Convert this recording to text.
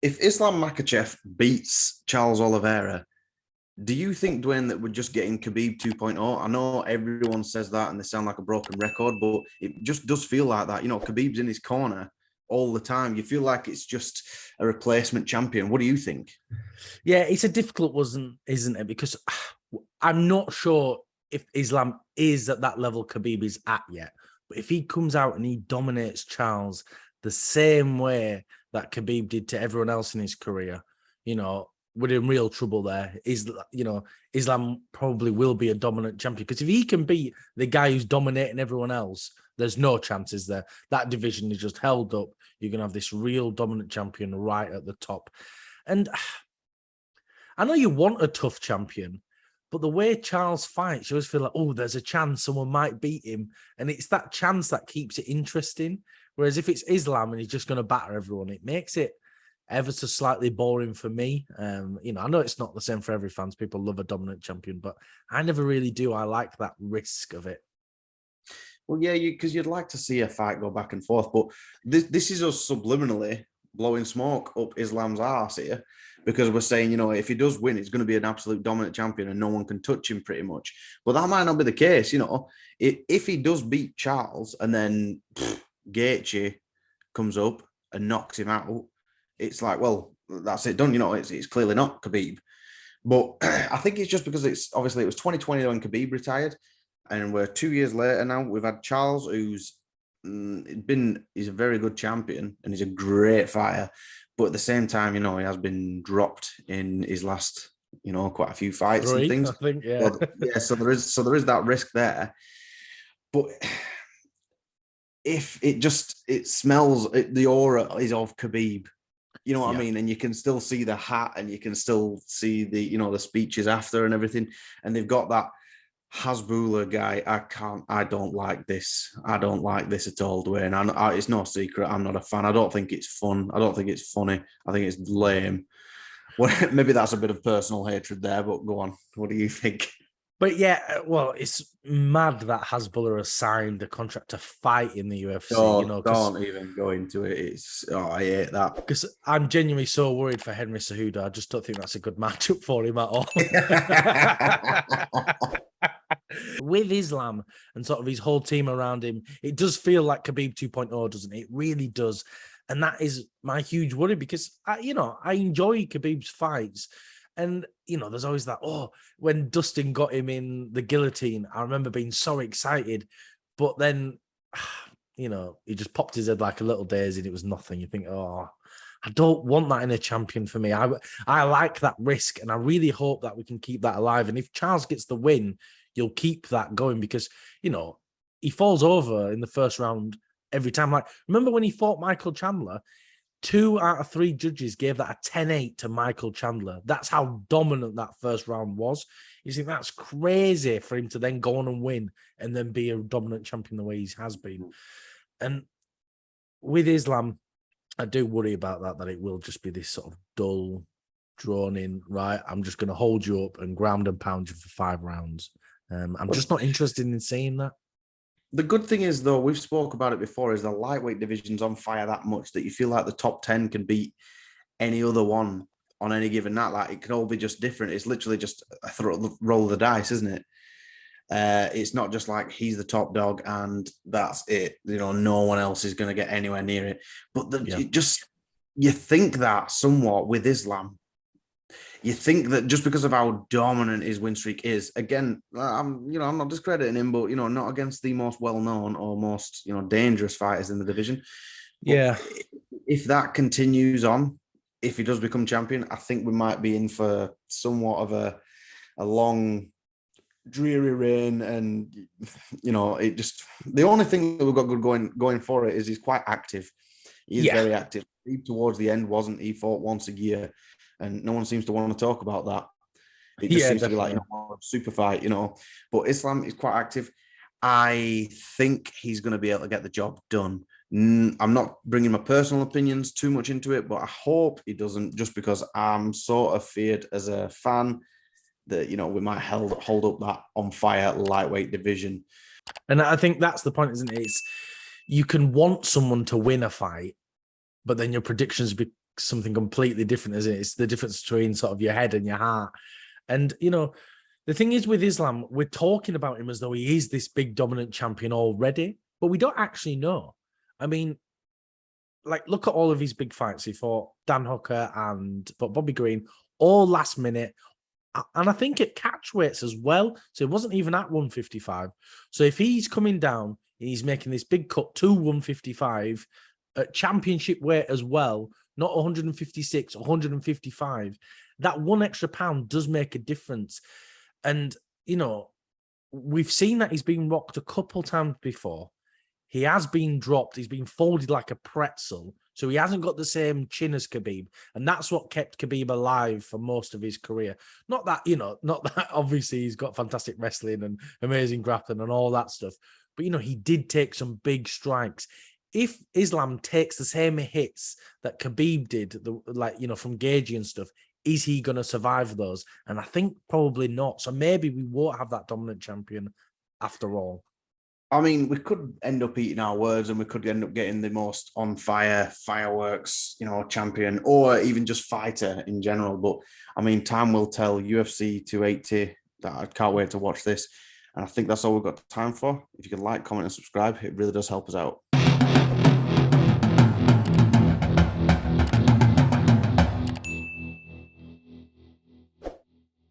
if Islam Makhachev beats Charles Oliveira, do you think, Dwayne, that we're just getting Khabib 2.0? I know everyone says that and they sound like a broken record, but it just does feel like that. Khabib's in his corner all the time. You feel like it's just a replacement champion. What do you think? Yeah, it's a difficult one, isn't it? Because I'm not sure if Islam is at that level Khabib is at yet. But if he comes out and he dominates Charles the same way that Khabib did to everyone else in his career, we're in real trouble there. Islam probably will be a dominant champion, because if he can beat the guy who's dominating everyone else, there's no chances there. That division is just held up. You're going to have this real dominant champion right at the top. And I know you want a tough champion, but the way Charles fights, you always feel like, oh, there's a chance someone might beat him. And it's that chance that keeps it interesting. Whereas if it's Islam and he's just going to batter everyone, it makes it ever so slightly boring for me. I know it's not the same for every fans. People love a dominant champion, but I never really do. I like that risk of it. Well, yeah, because you'd like to see a fight go back and forth, but this is us subliminally blowing smoke up Islam's arse here, because we're saying, if he does win, it's going to be an absolute dominant champion and no one can touch him pretty much. But that might not be the case, If he does beat Charles and then Gaethje comes up and knocks him out, it's like, well, that's it done. It's clearly not Khabib. But I think it's just because it was 2020 when Khabib retired, and we're 2 years later now. We've had Charles, he's a very good champion and he's a great fighter. But at the same time, he has been dropped in his last, quite a few fights and things. I think, yeah. Well, yeah, so there is that risk there. But if it smells, the aura is of Khabib. You know what I mean? And you can still see the hat and you can still see the speeches after and everything. And they've got that Hasbulla guy. I don't like this. I don't like this at all, Dwayne. It's no secret. I'm not a fan. I don't think it's fun. I don't think it's funny. I think it's lame. Well, maybe that's a bit of personal hatred there, but go on. What do you think? But yeah, well, it's mad that Hasbulla has signed a contract to fight in the UFC. Don't even go into it. I hate that. Because I'm genuinely so worried for Henry Cejudo. I just don't think that's a good matchup for him at all. With Islam and sort of his whole team around him, it does feel like Khabib 2.0, doesn't it? It really does. And that is my huge worry, because I enjoy Khabib's fights. And, there's always that, when Dustin got him in the guillotine, I remember being so excited. But then, he just popped his head like a little daisy and it was nothing. You think, I don't want that in a champion for me. I like that risk, and I really hope that we can keep that alive. And if Charles gets the win, you'll keep that going, because, he falls over in the first round every time. Like, remember when he fought Michael Chandler? 2 out of 3 judges gave that a 10-8 to Michael Chandler. That's how dominant that first round was. You think that's crazy for him to then go on and win and then be a dominant champion the way he has been. And with Islam, I do worry about that it will just be this sort of dull, drawn in, right? I'm just going to hold you up and ground and pound you for 5 rounds. I'm just not interested in seeing that. The good thing is, though, we've spoke about it before, is the lightweight division's on fire that much that you feel like the top 10 can beat any other one on any given night. Like, it can all be just different. It's literally just a roll of the dice, isn't it? It's not just like he's the top dog and that's it. No one else is going to get anywhere near it. But you think that somewhat with Islam. You think that just because of how dominant his win streak is, again, I'm not discrediting him, but not against the most well-known or most dangerous fighters in the division. Yeah, but if that continues on, if he does become champion, I think we might be in for somewhat of a long, dreary reign. And it just, the only thing that we've got good going for it is he's quite active. He's very active. Towards the end, wasn't he? Fought once a year. And no one seems to want to talk about that. It just seems to be like a super fight, But Islam is quite active. I think he's going to be able to get the job done. I'm not bringing my personal opinions too much into it, but I hope he doesn't, just because I'm sort of feared as a fan that, we might hold up that on fire lightweight division. And I think that's the point, isn't it? You can want someone to win a fight, but then your predictions something completely different, isn't it? It's the difference between sort of your head and your heart. And, you know, the thing is with Islam, we're talking about him as though he is this big dominant champion already, but we don't actually know. I mean, like, look at all of his big fights. He fought Dan Hooker and fought Bobby Green, all last minute. And I think at catch weights as well. So it wasn't even at 155. So if he's coming down and he's making this big cut to 155 at championship weight as well, not 156, 155, that one extra pound does make a difference. And, you know, we've seen that he's been rocked a couple times before. He has been dropped. He's been folded like a pretzel. So he hasn't got the same chin as Khabib. And that's what kept Khabib alive for most of his career. Not that, you know, not that obviously he's got fantastic wrestling and amazing grappling and all that stuff. But, you know, he did take some big strikes. If Islam takes the same hits that Khabib did, like, you know, from Gagey and stuff, is he going to survive those? And I think probably not. So maybe we won't have that dominant champion after all. I mean, we could end up eating our words and we could end up getting the most on fire, fireworks, you know, champion, or even just fighter in general. But I mean, time will tell. UFC 280, that I can't wait to watch this. And I think that's all we've got time for. If you can like, comment, and subscribe, it really does help us out.